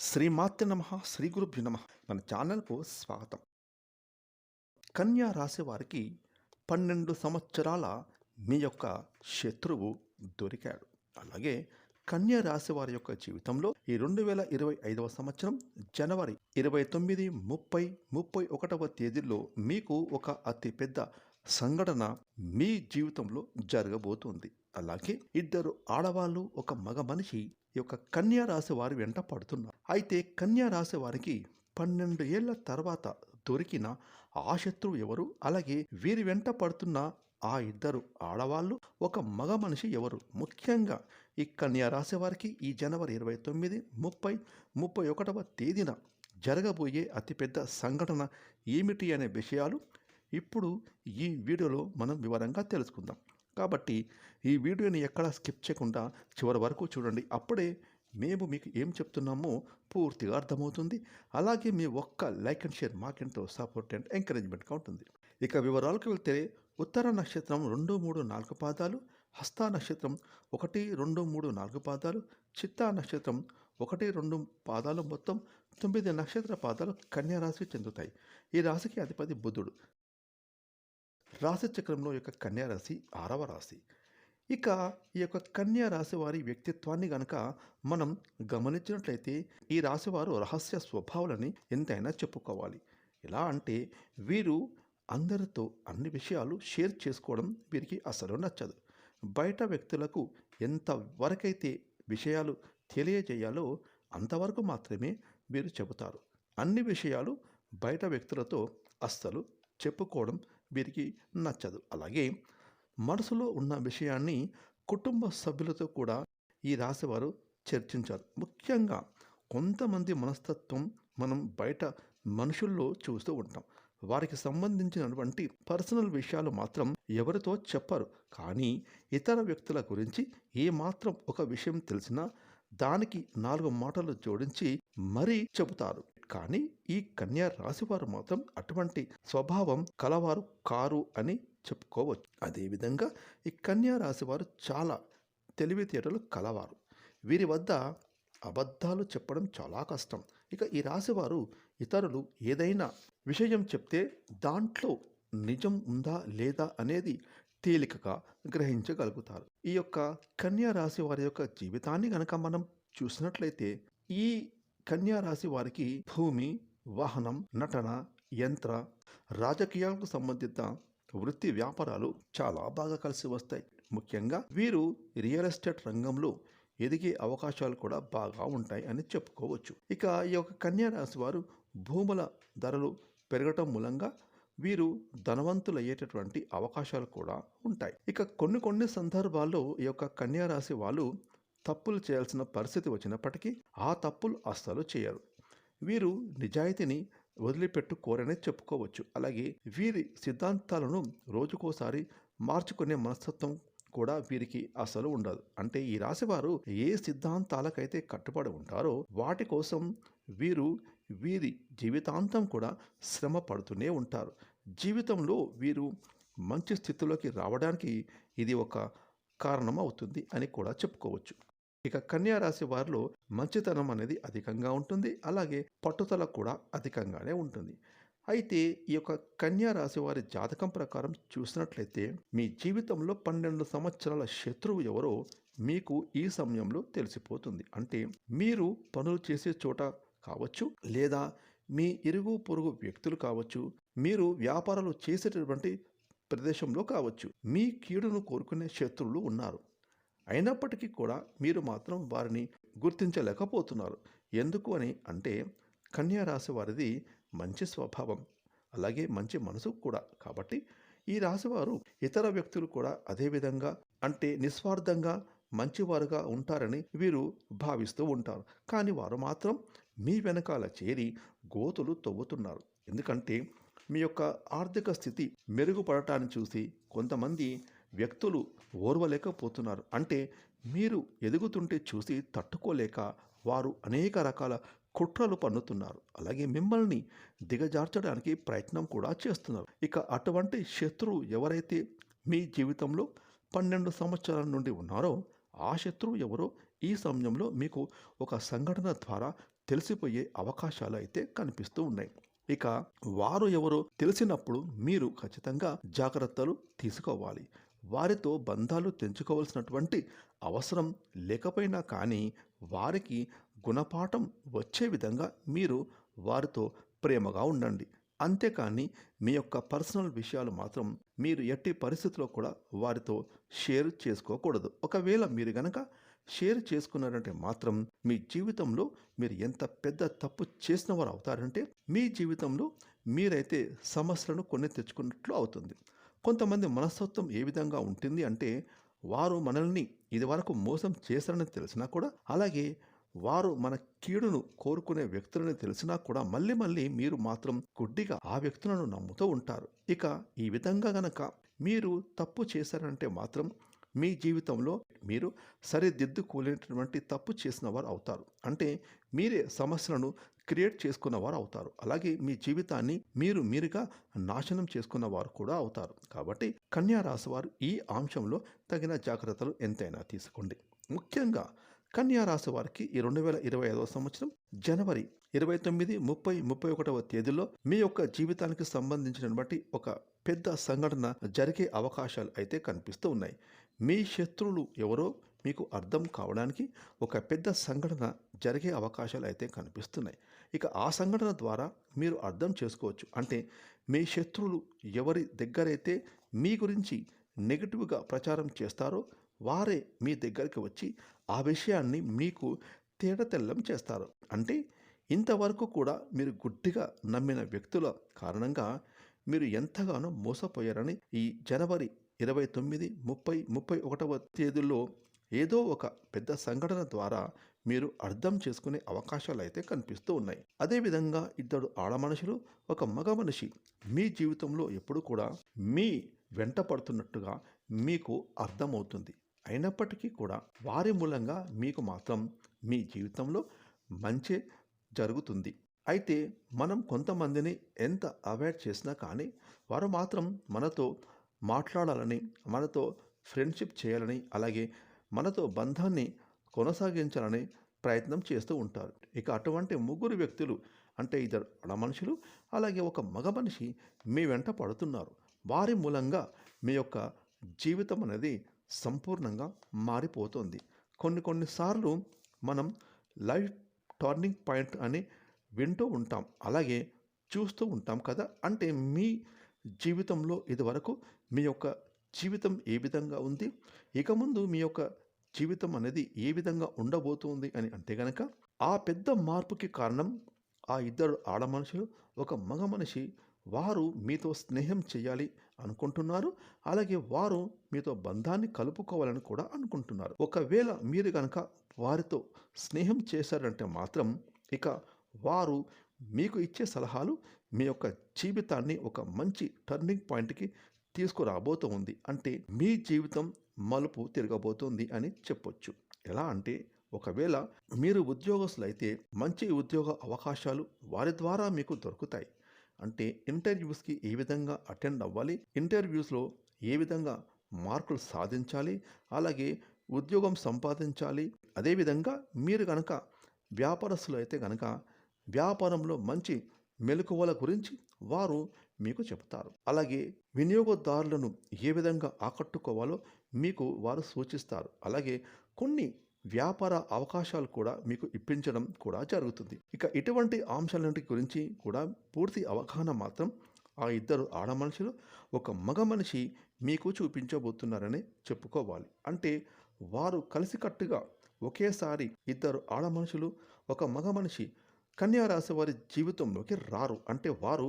శ్రీమాత్రే నమః శ్రీ గురుభ్యో నమః. మన ఛానల్కు స్వాగతం. కన్యా రాశి వారికి 12 సంవత్సరాల మీ యొక్క శత్రువు దొరికాడు. అలాగే కన్యా రాశి వారి యొక్క జీవితంలో ఈ 2025వ సంవత్సరం జనవరి 29, 30, 31వ తేదీల్లో మీకు ఒక అతిపెద్ద సంఘటన మీ జీవితంలో జరగబోతుంది. అలాగే ఇద్దరు ఆడవాళ్ళు, ఒక మగ మనిషి ఈ యొక్క కన్యా రాశి వారి వెంట పడుతున్నారు. అయితే కన్యా రాశి వారికి 12 ఏళ్ల తర్వాత దొరికిన ఆ శత్రువు ఎవరు, అలాగే వీరి వెంట పడుతున్న ఆ ఇద్దరు ఆడవాళ్ళు, ఒక మగ మనిషి ఎవరు? ముఖ్యంగా ఈ కన్యా రాశి వారికి ఈ జనవరి 29, 30, 31వ తేదీన జరగబోయే అతిపెద్ద సంఘటన ఏమిటి అనే విషయాలు ఇప్పుడు ఈ వీడియోలో మనం వివరంగా తెలుసుకుందాం. కాబట్టి ఈ వీడియోని ఎక్కడా స్కిప్ చేయకుండా చివరి వరకు చూడండి. అప్పుడే మేము మీకు ఏం చెప్తున్నామో పూర్తిగా అర్థమవుతుంది. అలాగే మీ ఒక్క లైక్ అండ్ షేర్ మాకెంతో సపోర్ట్ అండ్ ఎంకరేజ్మెంట్గా ఉంటుంది. ఇక వివరాలకు వెళ్తే ఉత్తర నక్షత్రం 2, 3, 4 పాదాలు, హస్త నక్షత్రం 1, 2, 3, 4 పాదాలు, చిత్తా నక్షత్రం 1, 2 పాదాలు, మొత్తం 9 నక్షత్ర పాదాలు కన్యా రాశికి చెందుతాయి. ఈ రాశికి అధిపతి బుధుడు. రాశి చక్రంలో యొక్క కన్యా రాశి 6వ రాశి. ఇక ఈ యొక్క కన్యా రాశి వారి వ్యక్తిత్వాన్ని గనక మనం గమనించినట్లయితే ఈ రాశివారు రహస్య స్వభావాలని ఎంతైనా చెప్పుకోవాలి. ఎలా అంటే వీరు అందరితో అన్ని విషయాలు షేర్ చేసుకోవడం వీరికి అసలు నచ్చదు. బయట వ్యక్తులకు ఎంతవరకైతే విషయాలు తెలియజేయాలో అంతవరకు మాత్రమే వీరు చెబుతారు. అన్ని విషయాలు బయట వ్యక్తులతో అస్సలు చెప్పుకోవడం వీరికి నచ్చదు. అలాగే మనసులో ఉన్న విషయాన్ని కుటుంబ సభ్యులతో కూడా ఈ రాశివారు చర్చించారు. ముఖ్యంగా కొంతమంది మనస్తత్వం మనం బయట మనుషుల్లో చూస్తూ ఉంటాం. వారికి సంబంధించినటువంటి పర్సనల్ విషయాలు మాత్రం ఎవరితో చెప్పరు. కానీ ఇతర వ్యక్తుల గురించి ఏమాత్రం ఒక విషయం తెలిసినా దానికి 4 మాటలు జోడించి మరీ చెబుతారు. కానీ ఈ కన్యా రాశివారు మాత్రం అటువంటి స్వభావం కలవారు కారు అని చెప్పుకోవచ్చు. అదేవిధంగా ఈ కన్యా రాశివారు చాలా తెలివితేటలు కలవారు. వీరి వద్ద అబద్ధాలు చెప్పడం చాలా కష్టం. ఇక ఈ రాశివారు ఇతరులు ఏదైనా విషయం చెప్తే దాంట్లో నిజం ఉందా లేదా అనేది తేలికగా గ్రహించగలుగుతారు. ఈ యొక్క కన్యా రాశి వారి యొక్క జీవితాన్ని గనక మనం చూసినట్లయితే ఈ కన్యా రాశి వారికి భూమి, వాహనం, నటన, యంత్ర, రాజకీయాలకు సంబంధిత వృత్తి వ్యాపారాలు చాలా బాగా కలిసి వస్తాయి. ముఖ్యంగా వీరు రియల్ ఎస్టేట్ రంగంలో ఎదిగే అవకాశాలు కూడా బాగా ఉంటాయి అని చెప్పుకోవచ్చు. ఇక ఈ యొక్క కన్యా రాశి వారు భూముల ధరలు పెరగటం మూలంగా వీరు ధనవంతులయ్యేటటువంటి అవకాశాలు కూడా ఉంటాయి. ఇక కొన్ని సందర్భాల్లో ఈ యొక్క కన్యా రాశి వాళ్ళు తప్పులు చేయాల్సిన పరిస్థితి వచ్చినప్పటికీ ఆ తప్పులు అస్సలు చేయరు. వీరు నిజాయితీని వదిలిపెట్టుకోరనే చెప్పుకోవచ్చు. అలాగే వీరి సిద్ధాంతాలను రోజుకోసారి మార్చుకునే మనస్తత్వం కూడా వీరికి అసలు ఉండదు. అంటే ఈ రాశివారు ఏ సిద్ధాంతాలకైతే కట్టుబడి ఉంటారో వాటి కోసం వీరి జీవితాంతం కూడా శ్రమ పడుతూనే ఉంటారు. జీవితంలో వీరు మంచి స్థితిలోకి రావడానికి ఇది ఒక కారణం అవుతుంది అని కూడా చెప్పుకోవచ్చు. ఇక కన్యా రాశి వారిలో మంచితనం అనేది అధికంగా ఉంటుంది. అలాగే పట్టుదల కూడా అధికంగానే ఉంటుంది. అయితే ఈ యొక్క కన్యా రాశి వారి జాతకం ప్రకారం చూసినట్లయితే మీ జీవితంలో 12 సంవత్సరాల శత్రువు ఎవరో మీకు ఈ సమయంలో తెలిసిపోతుంది. అంటే మీరు పనులు చేసే చోట కావచ్చు, లేదా మీ ఇరుగు పొరుగు వ్యక్తులు కావచ్చు, మీరు వ్యాపారాలు చేసేటటువంటి ప్రదేశంలో కావచ్చు, మీ కీడును కోరుకునే శత్రువులు ఉన్నారు. అయినప్పటికీ కూడా మీరు మాత్రం వారిని గుర్తించలేకపోతున్నారు. ఎందుకు అని అంటే కన్యా రాశి వారిది మంచి స్వభావం, అలాగే మంచి మనసు కూడా. కాబట్టి ఈ రాశివారు ఇతర వ్యక్తులు కూడా అదేవిధంగా అంటే నిస్వార్థంగా మంచివారుగా ఉంటారని వీరు భావిస్తూ ఉంటారు. కానీ వారు మాత్రం మీ వెనకాల చేరి గోతులు తవ్వుతున్నారు. ఎందుకంటే మీ యొక్క ఆర్థిక స్థితి మెరుగుపడటాన్ని చూసి కొంతమంది వ్యక్తులు ఓర్వలేకపోతున్నారు. అంటే మీరు ఎదుగుతుంటే చూసి తట్టుకోలేక వారు అనేక రకాల కుట్రలు పన్నుతున్నారు. అలాగే మిమ్మల్ని దిగజార్చడానికి ప్రయత్నం కూడా చేస్తున్నారు. ఇక అటువంటి శత్రువు ఎవరైతే మీ జీవితంలో 12 సంవత్సరాల నుండి ఉన్నారో ఆ శత్రువు ఎవరో ఈ సమయంలో మీకు ఒక సంఘటన ద్వారా తెలిసిపోయే అవకాశాలు అయితే కనిపిస్తూ ఉన్నాయి. ఇక వారు ఎవరో తెలిసినప్పుడు మీరు ఖచ్చితంగా జాగ్రత్తలు తీసుకోవాలి. వారితో బంధాలు తెంచుకోవాల్సినటువంటి అవసరం లేకపోయినా కానీ వారికి గుణపాఠం వచ్చే విధంగా మీరు వారితో ప్రేమగా ఉండండి. అంతేకాని మీ యొక్క పర్సనల్ విషయాలు మాత్రం మీరు ఎట్టి పరిస్థితిలో కూడా వారితో షేర్ చేసుకోకూడదు. ఒకవేళ మీరు గనక షేర్ చేసుకున్నారంటే మాత్రం మీ జీవితంలో మీరు ఎంత పెద్ద తప్పు చేసిన వారు అవుతారంటే మీ జీవితంలో మీరైతే సమస్యలను కొని తెచ్చుకున్నట్లు అవుతుంది. కొంతమంది మనస్తత్వం ఏ విధంగా ఉంటుంది అంటే వారు మనల్ని ఇదివరకు మోసం చేశారని తెలిసినా కూడా, అలాగే వారు మన కీడును కోరుకునే వ్యక్తులని తెలిసినా కూడా మళ్ళీ మళ్ళీ మీరు మాత్రం గుడ్డిగా ఆ వ్యక్తులను నమ్ముతూ ఉంటారు. ఇక ఈ విధంగా గనక మీరు తప్పు చేశారంటే మాత్రం మీ జీవితంలో మీరు సరిదిద్దుకోలేనటువంటి తప్పు చేసిన వారు అవుతారు. అంటే మీరే సమస్యలను క్రియేట్ చేసుకున్న వారు అవుతారు. అలాగే మీ జీవితాన్ని మీరుగా నాశనం చేసుకున్న వారు కూడా అవుతారు. కాబట్టి కన్యా రాశి వారు ఈ అంశంలో తగిన జాగ్రత్తలు ఎంతైనా తీసుకోండి. ముఖ్యంగా కన్యా రాశి వారికి ఈ 2025వ సంవత్సరం జనవరి 29, 30, 31వ తేదీల్లో మీ యొక్క జీవితానికి సంబంధించినటువంటి ఒక పెద్ద సంఘటన జరిగే అవకాశాలు అయితే కనిపిస్తూ ఉన్నాయి. మీ శత్రువులు ఎవరో మీకు అర్థం కావడానికి ఒక పెద్ద సంఘటన జరిగే అవకాశాలు అయితే కనిపిస్తున్నాయి. ఇక ఆ సంఘటన ద్వారా మీరు అర్థం చేసుకోవచ్చు. అంటే మీ శత్రువులు ఎవరి దగ్గరైతే మీ గురించి నెగిటివ్గా ప్రచారం చేస్తారో వారే మీ దగ్గరికి వచ్చి ఆ విషయాన్ని మీకు తేటతెల్లం చేస్తారు. అంటే ఇంతవరకు కూడా మీరు గుడ్డిగా నమ్మిన వ్యక్తుల కారణంగా మీరు ఎంతగానో మోసపోయారని ఈ జనవరి 29, 30, 31వ తేదీల్లో ఏదో ఒక పెద్ద సంఘటన ద్వారా మీరు అర్థం చేసుకునే అవకాశాలు అయితే కనిపిస్తూ ఉన్నాయి. అదేవిధంగా ఇద్దరు ఆడ మనుషులు, ఒక మగ మనిషి మీ జీవితంలో ఎప్పుడు కూడా మీ వెంట పడుతున్నట్టుగా మీకు అర్థమవుతుంది. అయినప్పటికీ కూడా వారి మూలంగా మీకు మాత్రం మీ జీవితంలో మంచి జరుగుతుంది. అయితే మనం కొంతమందిని ఎంత అవాయిడ్ చేసినా కానీ వారు మాత్రం మనతో మాట్లాడాలని, మనతో ఫ్రెండ్షిప్ చేయాలని, అలాగే మనతో బంధాన్ని కొనసాగించాలని ప్రయత్నం చేస్తూ ఉంటారు. ఇక అటువంటి ముగ్గురు వ్యక్తులు అంటే ఇద్దరు ఆడ మనుషులు, అలాగే ఒక మగ మనిషి మీ వెంట పడుతున్నారు. వారి మూలంగా మీ యొక్క జీవితం అనేది సంపూర్ణంగా మారిపోతుంది. కొన్నిసార్లు మనం లైఫ్ టర్నింగ్ పాయింట్ అని వింటూ ఉంటాం, అలాగే చూస్తూ ఉంటాం కదా. అంటే మీ జీవితంలో ఇదివరకు మీ యొక్క జీవితం ఏ విధంగా ఉంది, ఇక ముందు మీ యొక్క జీవితం అనేది ఏ విధంగా ఉండబోతుంది అని అంటే గనక ఆ పెద్ద మార్పుకి కారణం ఆ ఇద్దరు ఆడ మనుషులు, ఒక మగ మనిషి. వారు మీతో స్నేహం చేయాలి అనుకుంటున్నారు, అలాగే వారు మీతో బంధాన్ని కలుపుకోవాలని కూడా అనుకుంటున్నారు. ఒకవేళ మీరు కనుక వారితో స్నేహం చేశారంటే మాత్రం ఇక వారు మీకు ఇచ్చే సలహాలు మీ యొక్క జీవితాన్ని ఒక మంచి టర్నింగ్ పాయింట్కి తీసుకురాబోతుంది. అంటే మీ జీవితం మలుపు తిరగబోతుంది అని చెప్పొచ్చు. ఎలా అంటే ఒకవేళ మీరు ఉద్యోగస్తులైతే మంచి ఉద్యోగ అవకాశాలు వారి ద్వారా మీకు దొరుకుతాయి. అంటే ఇంటర్వ్యూస్కి ఏ విధంగా అటెండ్ అవ్వాలి, ఇంటర్వ్యూస్లో ఏ విధంగా మార్కులు సాధించాలి, అలాగే ఉద్యోగం సంపాదించాలి. అదేవిధంగా మీరు కనుక వ్యాపారస్తులు అయితే కనుక వ్యాపారంలో మంచి మెలకువల గురించి వారు మీకు చెప్తారు. అలాగే వినియోగదారులను ఏ విధంగా ఆకట్టుకోవాలో మీకు వారు సూచిస్తారు. అలాగే కొన్ని వ్యాపార అవకాశాలు కూడా మీకు ఇప్పించడం కూడా జరుగుతుంది. ఇక ఇటువంటి అంశాలన్నిటి గురించి కూడా పూర్తి అవగాహన మాత్రం ఆ ఇద్దరు ఆడ మనుషులు, ఒక మగ మనిషి మీకు చూపించబోతున్నారని చెప్పుకోవాలి. అంటే వారు కలిసికట్టుగా ఒకేసారి ఇద్దరు ఆడ మనుషులు, ఒక మగ మనిషి కన్యా రాశి వారి జీవితంలోకి రారు. అంటే వారు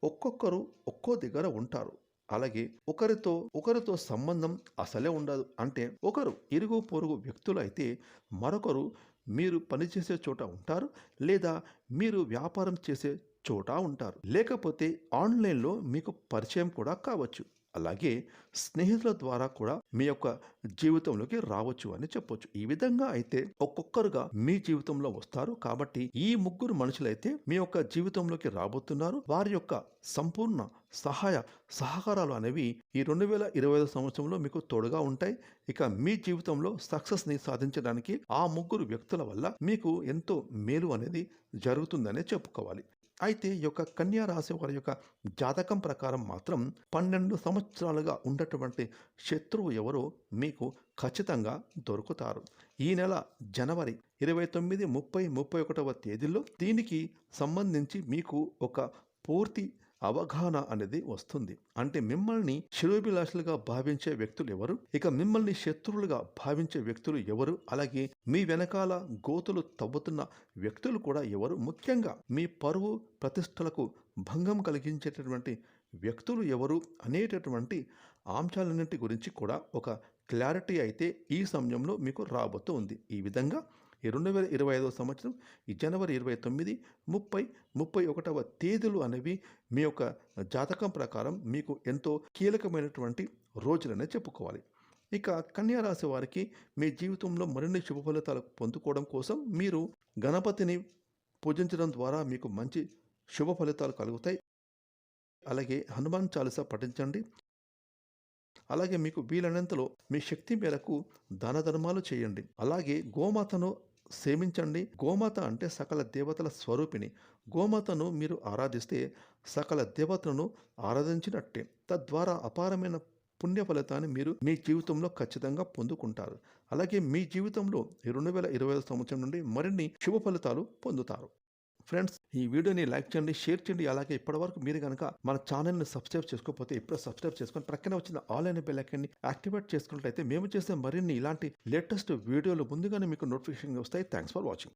ఒక్కొక్కరు ఒక్కో దగ్గర ఉంటారు. అలాగే ఒకరితో సంబంధం అసలే ఉండదు. అంటే ఒకరు ఇరుగు పొరుగు వ్యక్తులు అయితే మరొకరు మీరు పనిచేసే చోట ఉంటారు, లేదా మీరు వ్యాపారం చేసే చోట ఉంటారు, లేకపోతే ఆన్లైన్లో మీకు పరిచయం కూడా కావచ్చు. అలాగే స్నేహితుల ద్వారా కూడా మీ యొక్క జీవితంలోకి రావచ్చు అని చెప్పొచ్చు. ఈ విధంగా అయితే ఒక్కొక్కరుగా మీ జీవితంలో వస్తారు. కాబట్టి ఈ ముగ్గురు మనుషులైతే మీ యొక్క జీవితంలోకి రాబోతున్నారు. వారి యొక్క సంపూర్ణ సహాయ సహకారాలు అనేవి ఈ 2025 సంవత్సరంలో మీకు తోడుగా ఉంటాయి. ఇక మీ జీవితంలో సక్సెస్ని సాధించడానికి ఆ ముగ్గురు వ్యక్తుల వల్ల మీకు ఎంతో మేలు అనేది జరుగుతుందనే చెప్పుకోవాలి. అయితే ఈ యొక్క కన్యా రాశి వారి యొక్క జాతకం ప్రకారం మాత్రం 12 సంవత్సరాలుగా ఉన్నటువంటి శత్రువు ఎవరో మీకు ఖచ్చితంగా దొరుకుతారు. ఈ నెల జనవరి 29, 30, 31వ తేదీల్లో దీనికి సంబంధించి మీకు ఒక పూర్తి అవగాహన అనేది వస్తుంది. అంటే మిమ్మల్ని శిరోభిలాషులుగా భావించే వ్యక్తులు ఎవరు, ఇక మిమ్మల్ని శత్రువులుగా భావించే వ్యక్తులు ఎవరు, అలాగే మీ వెనకాల గోతులు తవ్వుతున్న వ్యక్తులు కూడా ఎవరు, ముఖ్యంగా మీ పరువు ప్రతిష్టలకు భంగం కలిగించేటటువంటి వ్యక్తులు ఎవరు అనేటటువంటి అంశాలన్నింటి గురించి కూడా ఒక క్లారిటీ అయితే ఈ సమయంలో మీకు రాబోతూ ఉంది. ఈ విధంగా ఈ 2025 సంవత్సరం ఈ జనవరి 29, 30, 31వ తేదీలు అనేవి మీ యొక్క జాతకం ప్రకారం మీకు ఎంతో కీలకమైనటువంటి రోజులనే చెప్పుకోవాలి. ఇక కన్యా రాశి వారికి మీ జీవితంలో మరిన్ని శుభ ఫలితాలు పొందుకోవడం కోసం మీరు గణపతిని పూజించడం ద్వారా మీకు మంచి శుభ ఫలితాలు కలుగుతాయి. అలాగే హనుమాన్ చాలీసా పఠించండి. అలాగే మీకు వీలైనంతలో మీ శక్తి మేరకు దాన ధర్మాలు చేయండి. అలాగే గోమాతను సేవించండి. గోమాత అంటే సకల దేవతల స్వరూపిణి. గోమాతను మీరు ఆరాధిస్తే సకల దేవతలను ఆరాధించినట్టే. తద్వారా అపారమైన పుణ్య ఫలితాన్ని మీరు మీ జీవితంలో ఖచ్చితంగా పొందుకుంటారు. అలాగే మీ జీవితంలో ఈ 2025 సంవత్సరం నుండి మరిన్ని శుభ ఫలితాలు పొందుతారు. ఫ్రెండ్స్, ఈ వీడియోని లైక్ చేయండి, షేర్ చేయండి. అలాగే ఇప్పటివరకు మీరు కనుక మన ఛానల్ని సబ్స్క్రైబ్ చేసుకోకపోతే ఇప్పుడే సబ్స్క్రైబ్ చేసుకొని ప్రక్కనే వచ్చిన ఆల్ అనే బెల్ ఐకాన్ని యాక్టివేట్ చేసుకున్నట్లయితే మేము చేసే మరిన్ని ఇలాంటి లేటెస్ట్ వీడియోలు ముందుగానే మీకు నోటిఫికేషన్ వస్తాయి. Thanks for watching.